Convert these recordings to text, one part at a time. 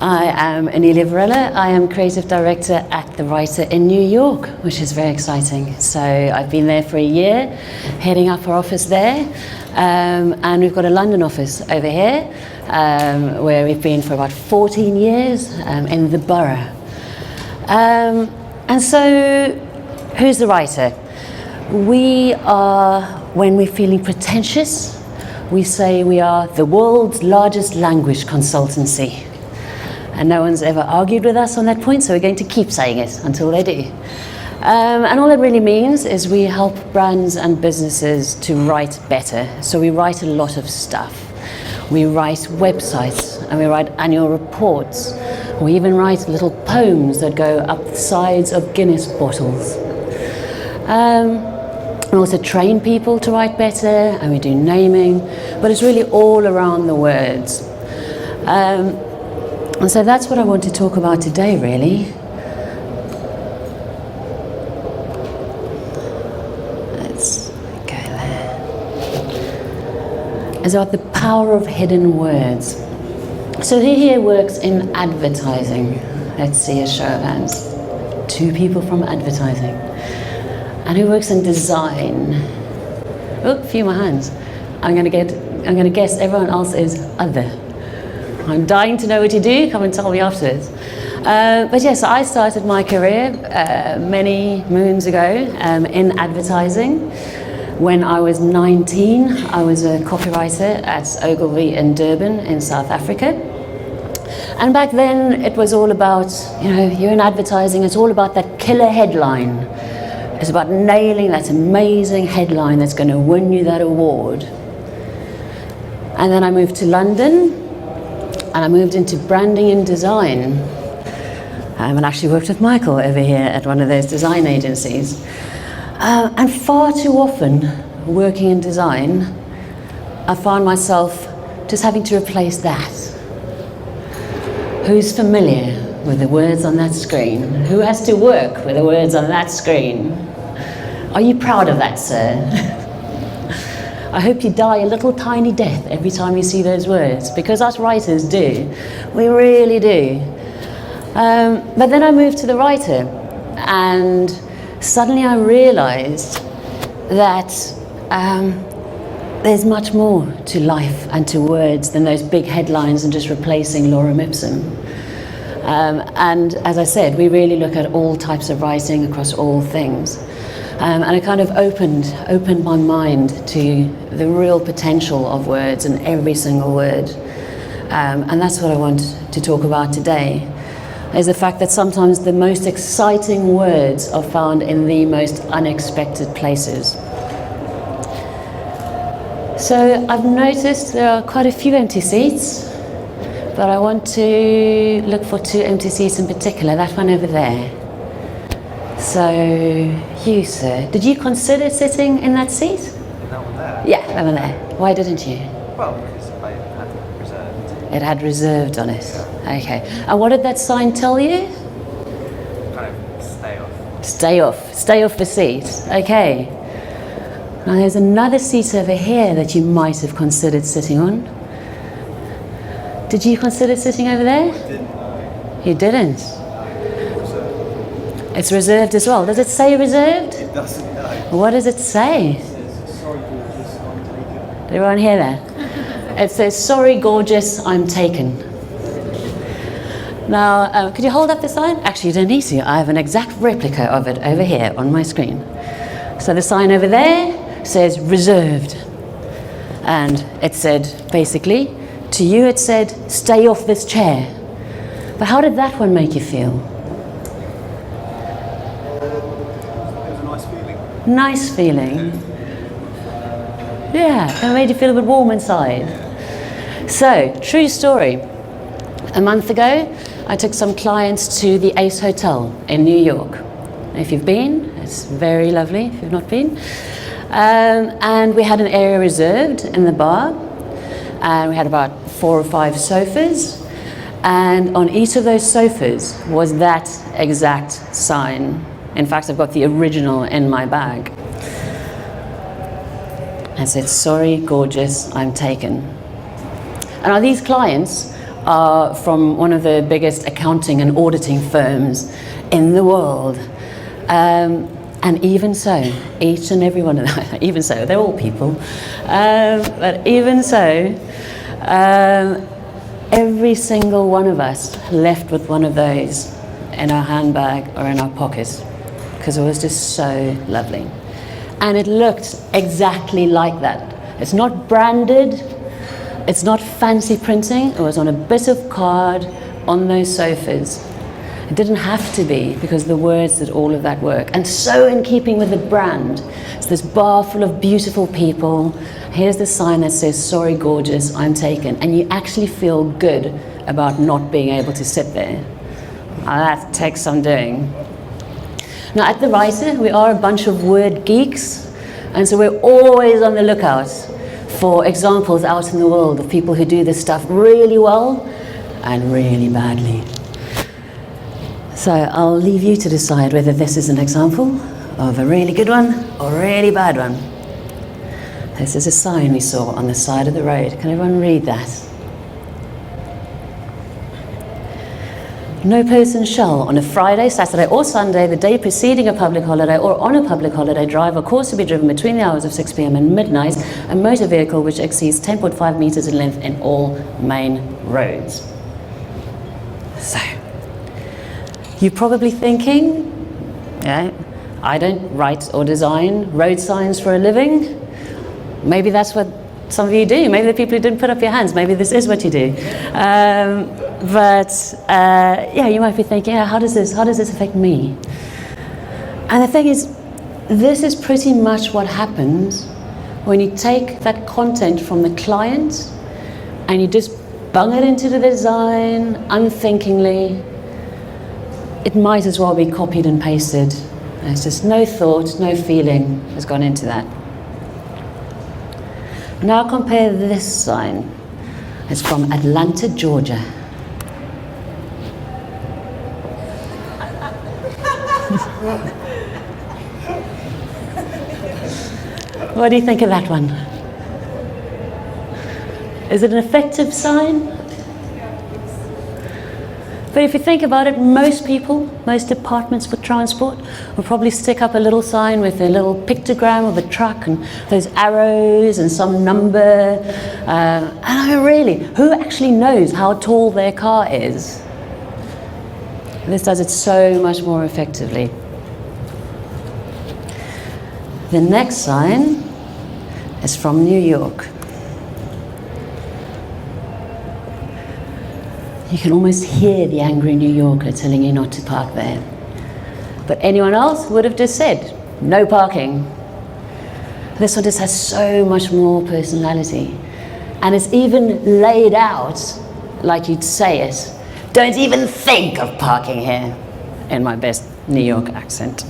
I am Anelia Varela. I am Creative Director at The Writer in New York, which is very exciting. So I've been there for a year, heading up our office there. And we've got a London office over here, where we've been for about 14 years in the borough. And so, who's the writer? We are, when we're feeling pretentious, we say we are the world's largest language consultancy. And no one's ever argued with us on that point, so we're going to keep saying it until they do. And all that really means is we help brands and businesses to write better. So we write a lot of stuff. We write websites and we write annual reports. We even write little poems that go up the sides of Guinness bottles. We also train people to write better, and we do naming, but it's really all around the words. And so that's what I want to talk about today, really. Let's go there. It's about the power of hidden words. So who here works in advertising? Let's see a show of hands. 2 people from advertising. And who works in design? Oh, a few more hands. I'm going to guess everyone else is other. I'm dying to know what you do. Come and tell me afterwards. But yes, I started my career many moons ago in advertising. When I was 19, I was a copywriter at Ogilvy in Durban in South Africa. And back then, it was all about, you're in advertising, it's all about that killer headline. It's about nailing that amazing headline that's going to win you that award. And then I moved to London, and I moved into branding and design. And actually worked with Michael over here at one of those design agencies. And far too often, working in design, I found myself just having to replace that. Who's familiar with the words on that screen? Who has to work with the words on that screen? Are you proud of that, sir? I hope you die a little tiny death every time you see those words, because us writers do. We really do. But then I moved to the writer, and suddenly I realized that there's much more to life and to words than those big headlines and just replacing lorem ipsum. And as I said, we really look at all types of writing across all things. And it kind of opened my mind to the real potential of words and every single word. And that's what I want to talk about today, is the fact that sometimes the most exciting words are found in the most unexpected places. So I've noticed there are quite a few empty seats, but I want to look for 2 empty seats in particular, that one over there. So, you, sir, did you consider sitting in that seat? That one there? Yeah, that one there. Why didn't you? Well, because I had it reserved. It had reserved on it. Yeah. Okay. And what did that sign tell you? Kind of stay off. Stay off. Stay off the seat. Okay. Now there's another seat over here that you might have considered sitting on. Did you consider sitting over there? I didn't know. You didn't? It's reserved as well. Does it say reserved? It doesn't know. What does it say? It says, sorry, gorgeous, I'm taken. Did everyone hear that? It says, sorry, gorgeous, I'm taken. Now, could you hold up the sign? Actually, you don't need to. I have an exact replica of it over here on my screen. So the sign over there says reserved. And it said, basically, to you it said, stay off this chair. But how did that one make you feel? Nice feeling. Yeah, it made you feel a bit warm inside. So, true story. A month ago, I took some clients to the Ace Hotel in New York. If you've been, it's very lovely if you've not been. And we had an area reserved in the bar, and we had about 4 or 5 sofas, and on each of those sofas was that exact sign. In fact, I've got the original in my bag. And it said, sorry, gorgeous, I'm taken. And now these clients are from one of the biggest accounting and auditing firms in the world. And even so, each and every one of them, even so, they're all people, but even so, every single one of us left with one of those in our handbag or in our pockets, because it was just so lovely. And it looked exactly like that. It's not branded, it's not fancy printing, it was on a bit of card on those sofas. It didn't have to be, because the words did all of that work. And so in keeping with the brand, it's this bar full of beautiful people. Here's the sign that says, "Sorry, gorgeous, I'm taken." And you actually feel good about not being able to sit there. That takes some doing. Now at the Writer, we are a bunch of word geeks, and so we're always on the lookout for examples out in the world of people who do this stuff really well and really badly. So I'll leave you to decide whether this is an example of a really good one or a really bad one. This is a sign we saw on the side of the road. Can everyone read that? No person shall, on a Friday, Saturday or Sunday, the day preceding a public holiday or on a public holiday, drive or cause to be driven between the hours of 6 p.m. and midnight a motor vehicle which exceeds 10.5 meters in length in all main roads. So, you're probably thinking, yeah, I don't write or design road signs for a living. Maybe that's what some of you do. Maybe the people who didn't put up your hands, maybe this is what you do. Yeah, you might be thinking, how does this affect me? And the thing is, this is pretty much what happens when you take that content from the client and you just bung it into the design unthinkingly. It might as well be copied and pasted. There's just no thought, no feeling has gone into that. Now compare this sign. It's from Atlanta, Georgia. What do you think of that one? Is it an effective sign? But if you think about it, most people, most departments for transport will probably stick up a little sign with a little pictogram of a truck and those arrows and some number. And I mean, really, who actually knows how tall their car is? This does it so much more effectively. The next sign is from New York. You can almost hear the angry New Yorker telling you not to park there. But anyone else would have just said, no parking. This one just has so much more personality. And it's even laid out like you'd say it. Don't even think of parking here, in my best New York accent.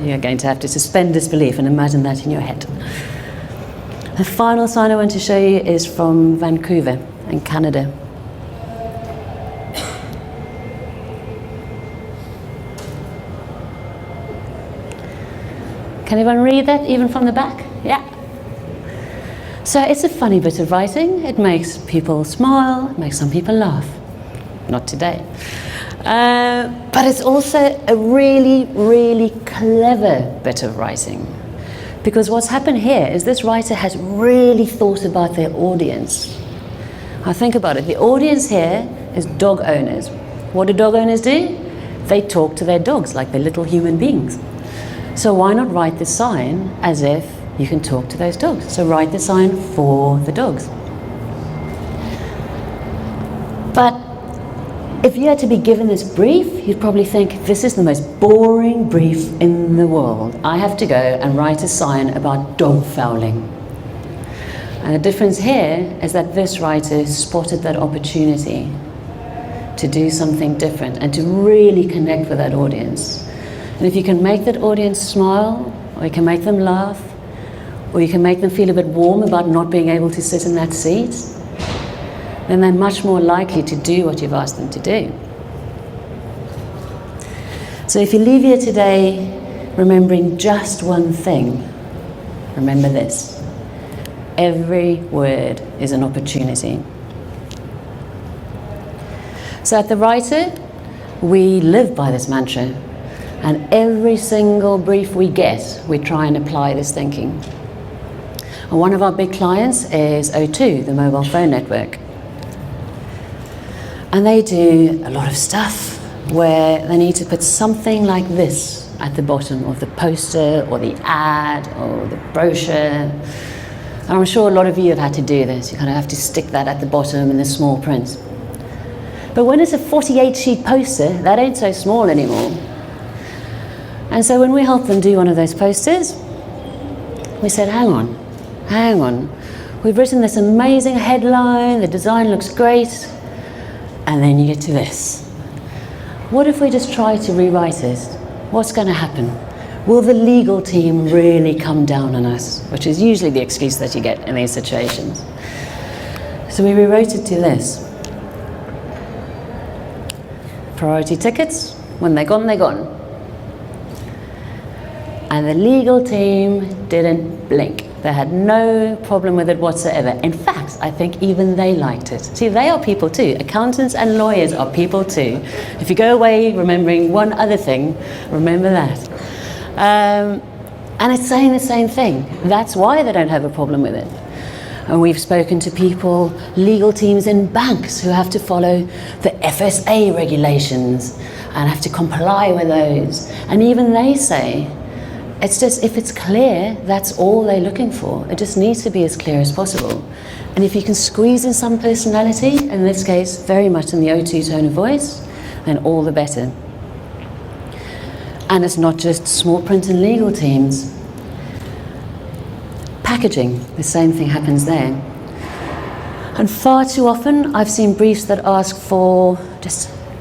You're going to have to suspend disbelief and imagine that in your head. The final sign I want to show you is from Vancouver in Canada. Can anyone read that, even from the back? Yeah. So it's a funny bit of writing. It makes people smile, it makes some people laugh. Not today. But it's also a really, really clever bit of writing. Because what's happened here is this writer has really thought about their audience. Now think about it. The audience here is dog owners. What do dog owners do? They talk to their dogs like they're little human beings. So why not write the sign as if you can talk to those dogs? So write the sign for the dogs. But if you had to be given this brief, you'd probably think, this is the most boring brief in the world. I have to go and write a sign about dog fouling. And the difference here is that this writer spotted that opportunity to do something different and to really connect with that audience. And if you can make that audience smile, or you can make them laugh, or you can make them feel a bit warm about not being able to sit in that seat, then they're much more likely to do what you've asked them to do. So if you leave here today remembering just one thing, remember this: every word is an opportunity. So at the writer, we live by this mantra, and every single brief we get, we try and apply this thinking. And one of our big clients is O2, the mobile phone network. And they do a lot of stuff where they need to put something like this at the bottom of the poster or the ad or the brochure. And I'm sure a lot of you have had to do this. You kind of have to stick that at the bottom in the small print. But when it's a 48-sheet poster, that ain't so small anymore. And so when we help them do one of those posters, we said, hang on. We've written this amazing headline, the design looks great, and then you get to this. What if we just try to rewrite it? What's going to happen? Will the legal team really come down on us? Which is usually the excuse that you get in these situations. So we rewrote it to this. Priority tickets, when they're gone, they're gone. And the legal team didn't blink. They had no problem with it whatsoever. In fact, I think even they liked it. See, they are people too. Accountants and lawyers are people too. If you go away remembering one other thing, remember that. And it's saying the same thing. That's why they don't have a problem with it. And we've spoken to people, legal teams in banks who have to follow the FSA regulations and have to comply with those. And even they say, it's just, if it's clear, that's all they're looking for. It just needs to be as clear as possible. And if you can squeeze in some personality, in this case, very much in the O2 tone of voice, then all the better. And it's not just small print and legal teams. Packaging, the same thing happens there. And far too often, I've seen briefs that ask for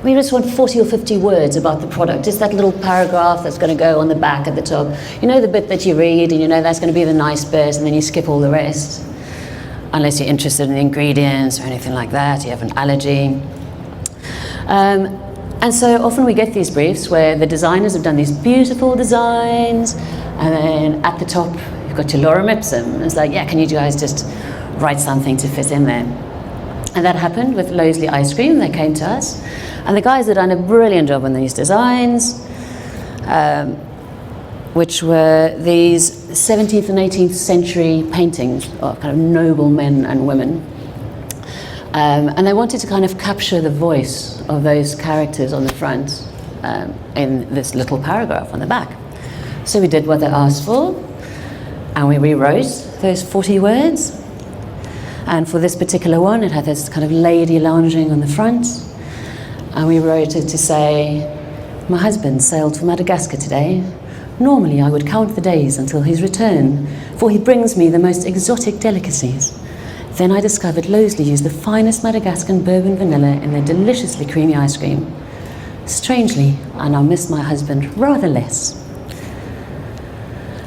we just want 40 or 50 words about the product, just that little paragraph that's going to go on the back at the top. You know, the bit that you read and you know that's going to be the nice bit, and then you skip all the rest. Unless you're interested in the ingredients or anything like that, you have an allergy. And so often we get these briefs where the designers have done these beautiful designs, and then at the top you've got your lorem ipsum. It's like, yeah, can you guys just write something to fit in there? And that happened with Lowesley Ice Cream. They came to us, and the guys had done a brilliant job on these designs, which were these 17th and 18th century paintings of kind of noble men and women. And they wanted to kind of capture the voice of those characters on the front in this little paragraph on the back. So we did what they asked for, and we rewrote those 40 words. And for this particular one, it had this kind of lady lounging on the front. And we wrote it to say, my husband sailed for Madagascar today. Normally I would count the days until his return, for he brings me the most exotic delicacies. Then I discovered Lowesley used the finest Madagascan bourbon vanilla in their deliciously creamy ice cream. Strangely, I now miss my husband rather less.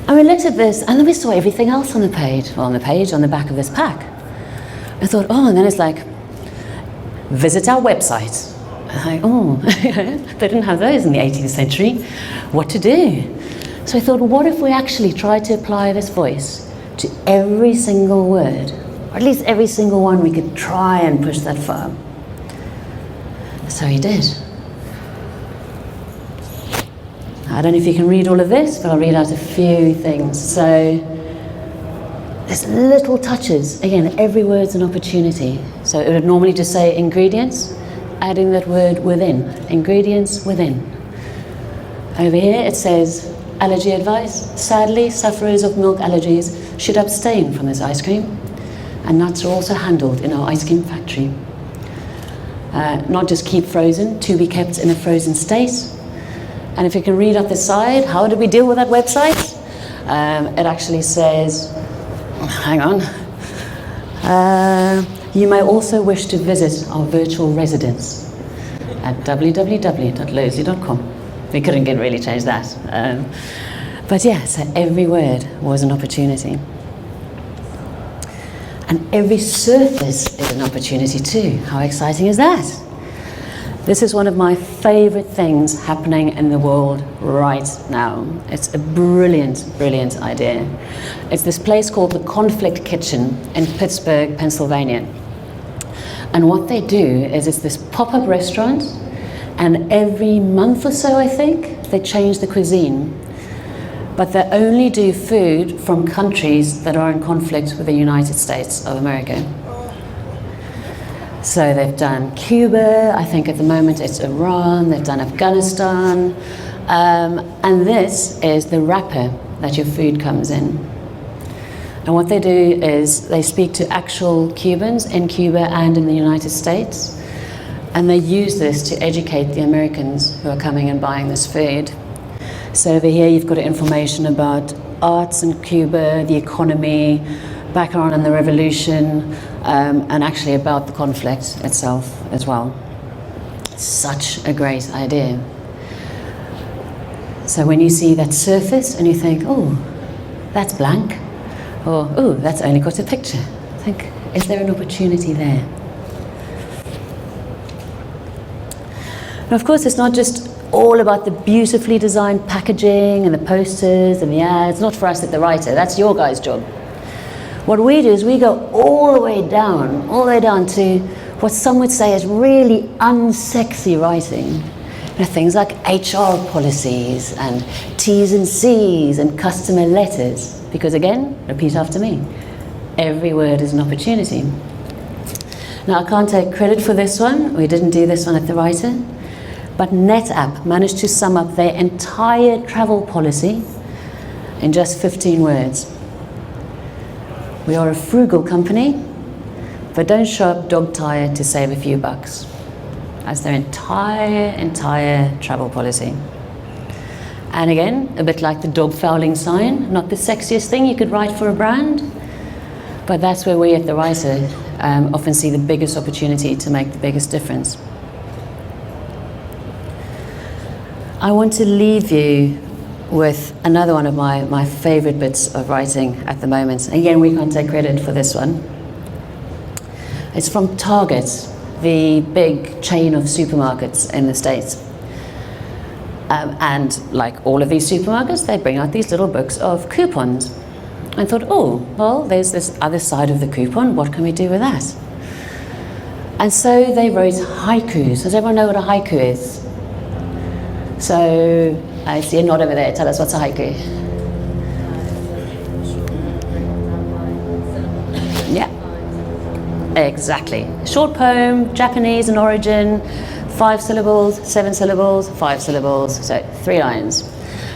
And we looked at this, and then we saw everything else on the page, on the back of this pack. I thought, oh, and then it's like, visit our website. I'm like, oh, they didn't have those in the 18th century. What to do? So I thought, what if we actually tried to apply this voice to every single word? Or at least every single one we could try and push that far. So he did. I don't know if you can read all of this, but I'll read out a few things. So there's little touches. Again, every word's an opportunity. So it would normally just say ingredients, adding that word within. Ingredients within. Over here it says allergy advice. Sadly, sufferers of milk allergies should abstain from this ice cream. And nuts are also handled in our ice cream factory. Not just keep frozen, to be kept in a frozen state. And if you can read up the side, how did we deal with that website? It actually says, hang on. You may also wish to visit our virtual residence at www.lowesley.com. We couldn't really change that. But yeah, so every word was an opportunity. And every surface is an opportunity too. How exciting is that? This is one of my favorite things happening in the world right now. It's a brilliant, brilliant idea. It's this place called the Conflict Kitchen in Pittsburgh, Pennsylvania. And what they do is it's this pop-up restaurant, and every month or so, I think, they change the cuisine. But they only do food from countries that are in conflict with the United States of America. So they've done Cuba, I think at the moment it's Iran, they've done Afghanistan, and this is the wrapper that your food comes in. And what they do is they speak to actual Cubans in Cuba and in the United States, and they use this to educate the Americans who are coming and buying this food. So over here you've got information about arts in Cuba, the economy, background in the revolution, and actually about the conflict itself as well. Such a great idea. So when you see that surface and you think, oh, that's blank, or oh, that's only got a picture, think, is there an opportunity there? And of course, it's not just all about the beautifully designed packaging and the posters and the ads. Not for us at the writer, that's your guys' job. What we do is we go all the way down to what some would say is really unsexy writing. You know, things like HR policies and T's and C's and customer letters. Because again, repeat after me, every word is an opportunity. Now, I can't take credit for this one. We didn't do this one at the writer. But NetApp managed to sum up their entire travel policy in just 15 words. We are a frugal company, but don't show up dog-tired to save a few bucks. That's their entire travel policy. And again, a bit like the dog fouling sign, not the sexiest thing you could write for a brand, but that's where we at the writer often see the biggest opportunity to make the biggest difference. I want to leave you with another one of my favorite bits of writing at the moment. Again, we can't take credit for this one. It's from Target, the big chain of supermarkets in the States. And like all of these supermarkets, they bring out these little books of coupons. I thought, oh, well, there's this other side of the coupon. What can we do with that? And so they wrote haikus. Does everyone know what a haiku is? So, I see a nod over there. Tell us what's a haiku. Yeah, exactly. Short poem, Japanese in origin, 5 syllables, 7 syllables, 5 syllables, so 3 lines.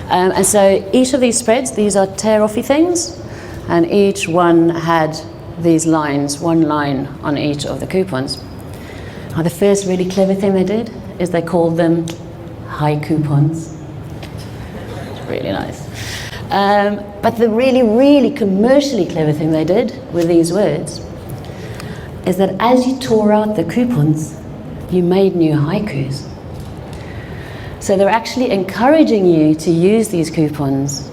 And so each of these spreads, these are tear-offy things, and each one had these lines, 1 line on each of the coupons. Now, the first really clever thing they did is they called them high coupons. Really nice. But the really commercially clever thing they did with these words is that as you tore out the coupons, you made new haikus. So they're actually encouraging you to use these coupons,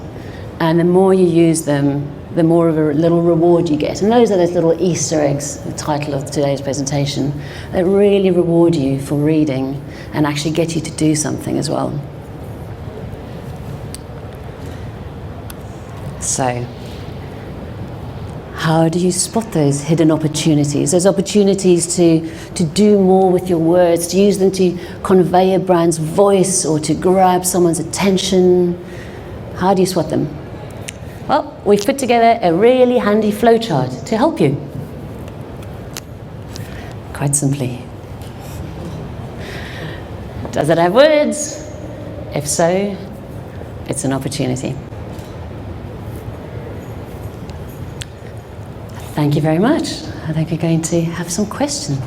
and the more you use them, the more of a little reward you get. And those are those little Easter eggs, the title of today's presentation, that really reward you for reading and actually get you to do something as well. So, how do you spot those hidden opportunities? Those opportunities to do more with your words, to use them to convey a brand's voice or to grab someone's attention. How do you spot them? Well, we've put together a really handy flowchart to help you. Quite simply. Does it have words? If so, it's an opportunity. Thank you very much. I think we're going to have some questions.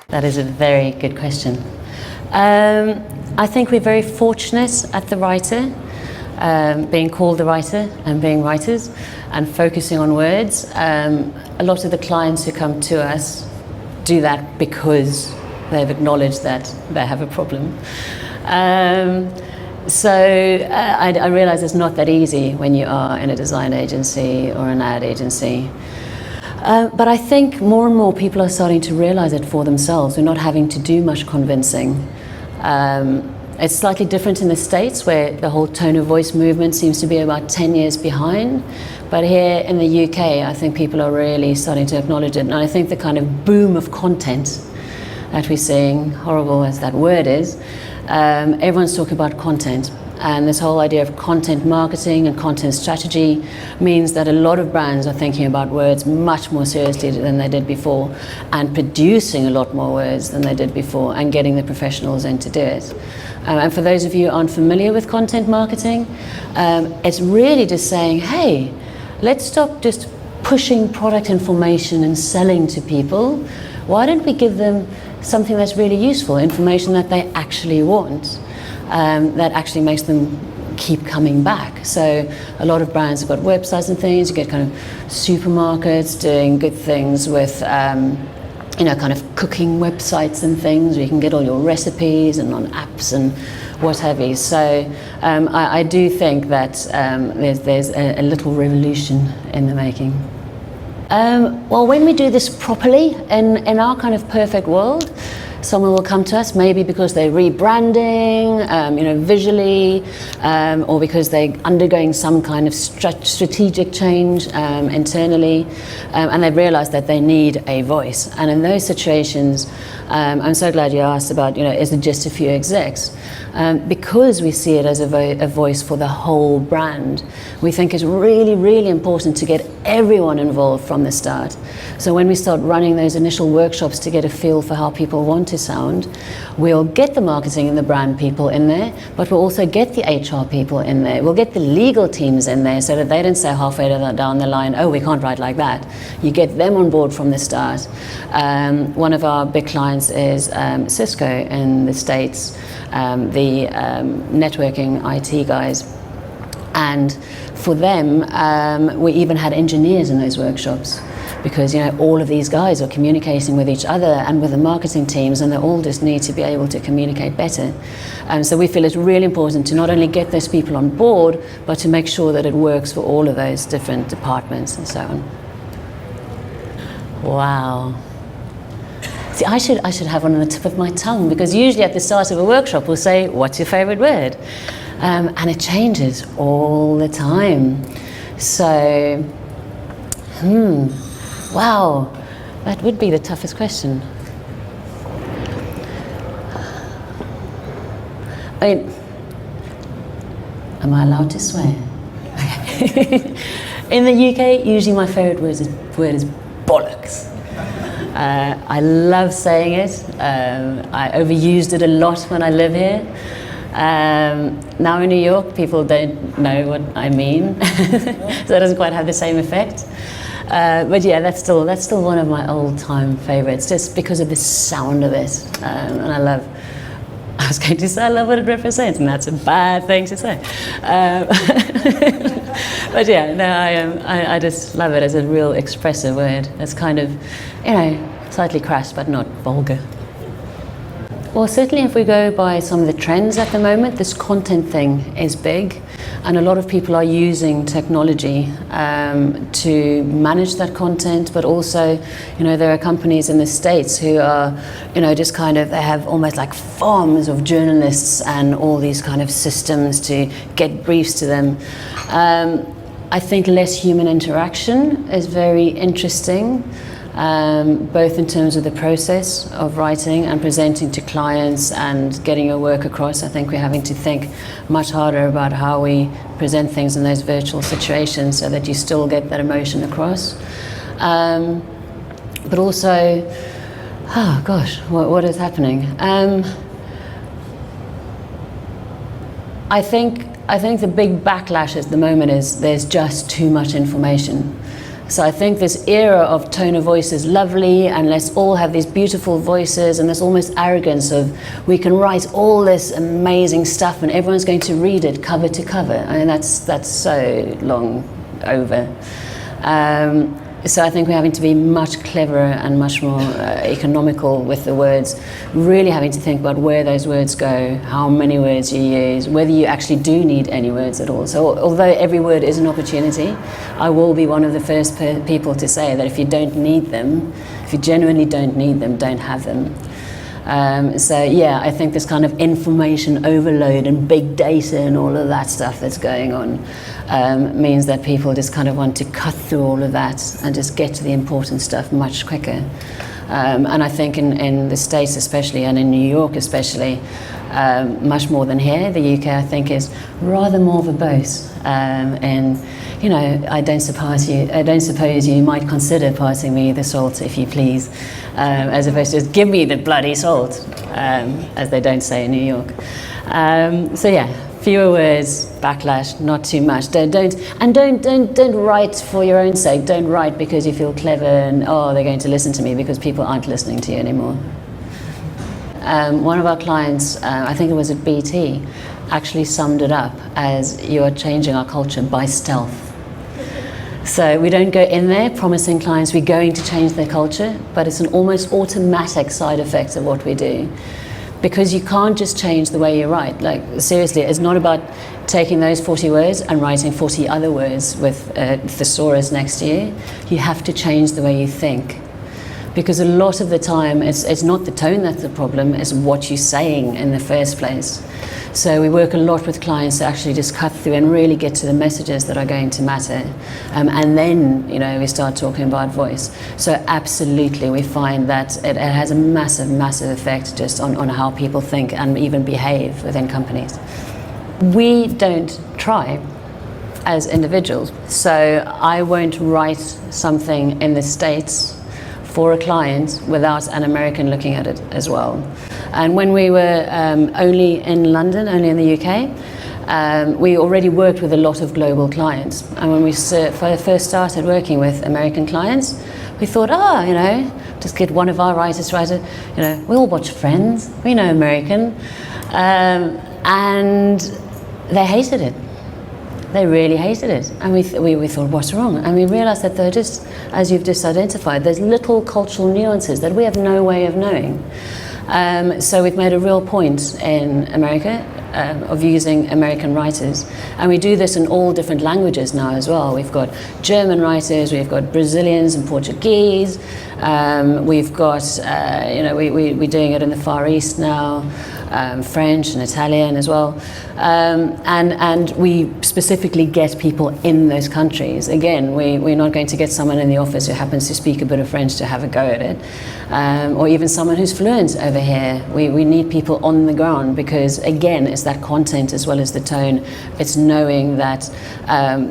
That is a very good question. I think we're very fortunate at the writer, being called the writer and being writers and focusing on words. A lot of the clients who come to us do that because they've acknowledged that they have a problem. So I realize it's not that easy when you are in a design agency or an ad agency. But I think more and more people are starting to realize it for themselves. We're not having to do much convincing. It's slightly different in the States, where the whole tone of voice movement seems to be about 10 years behind. But here in the UK, I think people are really starting to acknowledge it. And I think the kind of boom of content that we're seeing, horrible as that word is, everyone's talking about content. And this whole idea of content marketing and content strategy means that a lot of brands are thinking about words much more seriously than they did before, and producing a lot more words than they did before, and getting the professionals in to do it. And for those of you who aren't familiar with content marketing, it's really just saying, hey, let's stop just pushing product information and selling to people. Why don't we give them something that's really useful, information that they actually want? That actually makes them keep coming back. So a lot of brands have got websites and things. You get kind of supermarkets doing good things with kind of cooking websites and things where you can get all your recipes and on apps and what have you. So I do think that there's a little revolution in the making. Well, when we do this properly in our kind of perfect world, someone will come to us, maybe because they're rebranding, visually, or because they're undergoing some kind of strategic change internally, and they've realized that they need a voice. And in those situations, I'm so glad you asked about, is it just a few execs? Because we see it as a voice for the whole brand, we think it's really, really important to get everyone involved from the start. So when we start running those initial workshops to get a feel for how people want to sound, we'll get the marketing and the brand people in there, but we'll also get the HR people in there. We'll get the legal teams in there so that they don't say halfway down the line, oh, we can't write like that. You get them on board from the start. One of our big clients is Cisco in the States, the networking IT guys. And for them, we even had engineers in those workshops, because all of these guys are communicating with each other and with the marketing teams, and they all just need to be able to communicate better. So we feel it's really important to not only get those people on board, but to make sure that it works for all of those different departments and so on. Wow. See, I should have one on the tip of my tongue, because usually at the start of a workshop we'll say, what's your favorite word? And it changes all the time. So, wow, that would be the toughest question. I mean, am I allowed to swear? In the UK, usually my favorite word is bollocks. I love saying it. I overused it a lot when I live here. Now in New York, people don't know what I mean, so it doesn't quite have the same effect. But yeah, that's still one of my old-time favorites, just because of the sound of it. And I was going to say I love what it represents, and that's a bad thing to say. But yeah, no, I just love it as a real expressive word. It's kind of, slightly crass, but not vulgar. Well, certainly if we go by some of the trends at the moment, this content thing is big, and a lot of people are using technology to manage that content, but also, there are companies in the States who are, just kind of, they have almost like farms of journalists and all these kind of systems to get briefs to them. I think less human interaction is very interesting. Both in terms of the process of writing and presenting to clients and getting your work across. I think we're having to think much harder about how we present things in those virtual situations so that you still get that emotion across. But also, oh gosh, what is happening? I think the big backlash at the moment is there's just too much information. So I think this era of tone of voice is lovely, and let's all have these beautiful voices, and this almost arrogance of we can write all this amazing stuff and everyone's going to read it cover to cover. I mean, that's so long over. So I think we're having to be much cleverer and much more economical with the words, really having to think about where those words go, how many words you use, whether you actually do need any words at all. So although every word is an opportunity, I will be one of the first people to say that if you don't need them, if you genuinely don't need them, don't have them. So yeah, I think this kind of information overload and big data and all of that stuff that's going on means that people just kind of want to cut through all of that and just get to the important stuff much quicker. And I think in the States especially, and in New York especially, much more than here, the UK I think is rather more verbose. And you know, I don't suppose you might consider passing me the salt if you please, as opposed to just give me the bloody salt, as they don't say in New York. So yeah, fewer words, backlash, not too much. Don't write for your own sake. Don't write because you feel clever and they're going to listen to me, because people aren't listening to you anymore. One of our clients, I think it was at BT, actually summed it up as, you are changing our culture by stealth. So we don't go in there promising clients we're going to change their culture, but it's an almost automatic side effect of what we do. Because you can't just change the way you write. Like, seriously, it's not about taking those 40 words and writing 40 other words with a thesaurus next to you. You have to change the way you think. Because a lot of the time, it's not the tone that's the problem, it's what you're saying in the first place. So we work a lot with clients to actually just cut through and really get to the messages that are going to matter. And then, you know, we start talking about voice. So absolutely, we find that it has a massive, massive effect just on how people think and even behave within companies. We don't try as individuals. So I won't write something in the States for a client without an American looking at it as well. And when we were only in London, only in the UK, we already worked with a lot of global clients. And when we first started working with American clients, we thought, you know, just get one of our writers to write it. You know, we all watch Friends, we know American. And they hated it. They really hated it. And we thought, what's wrong? And we realized that they're just, as you've just identified, there's little cultural nuances that we have no way of knowing. So we've made a real point in America of using American writers. And we do this in all different languages now as well. We've got German writers, we've got Brazilians and Portuguese, we've got, you know, we're doing it in the Far East now, French and Italian as well. And we specifically get people in those countries. Again, we're not going to get someone in the office who happens to speak a bit of French to have a go at it, or even someone who's fluent over here. We need people on the ground, because again, it's that content as well as the tone. It's knowing that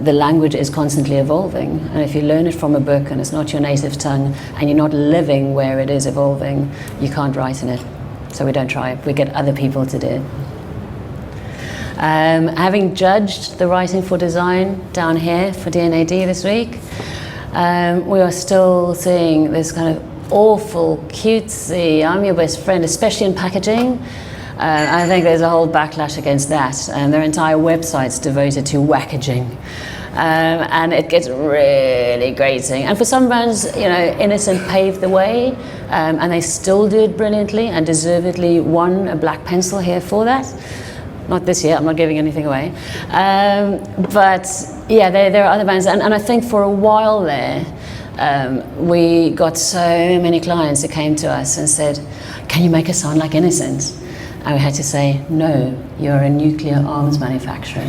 the language is constantly evolving, and if you learn it from a book and it's not your native tongue and you're not living where it is evolving, you can't write in it. So we don't try it, we get other people to do it. Having judged the writing for design down here for D&AD this week, we are still seeing this kind of awful, cutesy, I'm your best friend, especially in packaging. I think there's a whole backlash against that. Their entire website's devoted to wackaging. And it gets really grating. And for some brands, you know, Innocent paved the way, and they still do it brilliantly and deservedly won a black pencil here for that. Not this year, I'm not giving anything away. But yeah, there are other brands. And I think for a while there, we got so many clients that came to us and said, can you make us sound like Innocent? And we had to say, no, you're a nuclear arms manufacturer.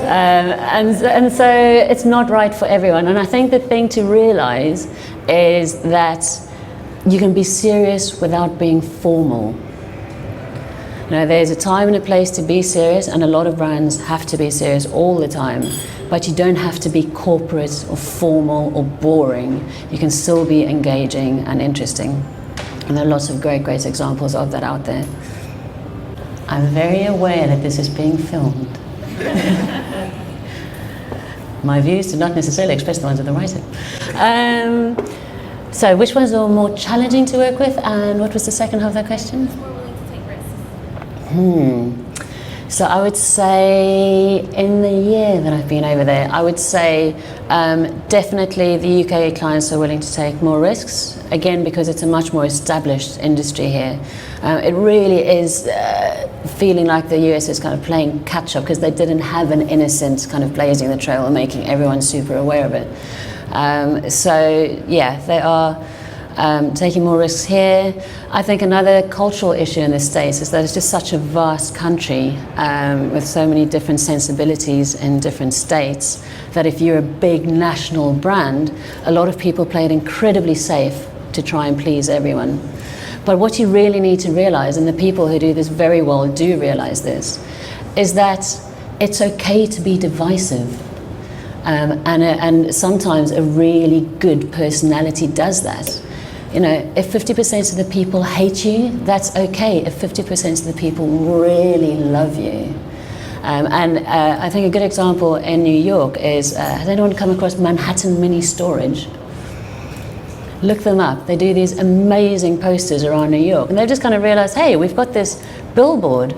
And so it's not right for everyone. And I think the thing to realize is that you can be serious without being formal. You know, there's a time and a place to be serious, and a lot of brands have to be serious all the time. But you don't have to be corporate or formal or boring. You can still be engaging and interesting. And there are lots of great, great examples of that out there. I'm very aware that this is being filmed. My views do not necessarily express the ones of the writer. So which ones are more challenging to work with, and what was the second half of that question? More willing to take risks. So I would say in the year that I've been over there, I would say definitely the UK clients are willing to take more risks, again because it's a much more established industry here. It really is feeling like the US is kind of playing catch up because they didn't have an Innocent kind of blazing the trail and making everyone super aware of it. So yeah, they are taking more risks here. I think another cultural issue in the States is that it's just such a vast country with so many different sensibilities in different states that if you're a big national brand, a lot of people play it incredibly safe to try and please everyone. But what you really need to realize, and the people who do this very well do realize this, is that it's okay to be divisive. And sometimes a really good personality does that. You know, if 50% of the people hate you, that's okay. If 50% of the people really love you. I think a good example in New York is, has anyone come across Manhattan Mini Storage? Look them up. They do these amazing posters around New York. And they've just kind of realized, hey, we've got this billboard.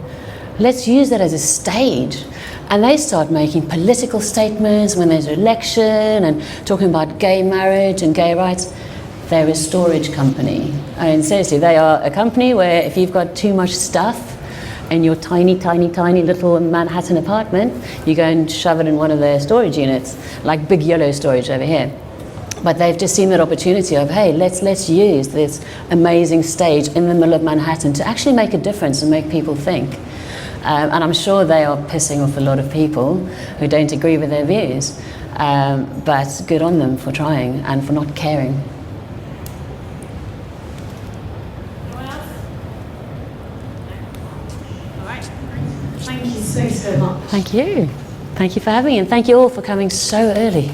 Let's use that as a stage. And they start making political statements when there's an election and talking about gay marriage and gay rights. They're a storage company. I mean, seriously, they are a company where if you've got too much stuff in your tiny, tiny, tiny little Manhattan apartment, you go and shove it in one of their storage units, like Big Yellow Storage over here. But they've just seen that opportunity of, hey, let's use this amazing stage in the middle of Manhattan to actually make a difference and make people think. And I'm sure they are pissing off a lot of people who don't agree with their views. But good on them for trying and for not caring. Anyone else? All right. Thank you so much. Thank you. Thank you for having me, and thank you all for coming so early.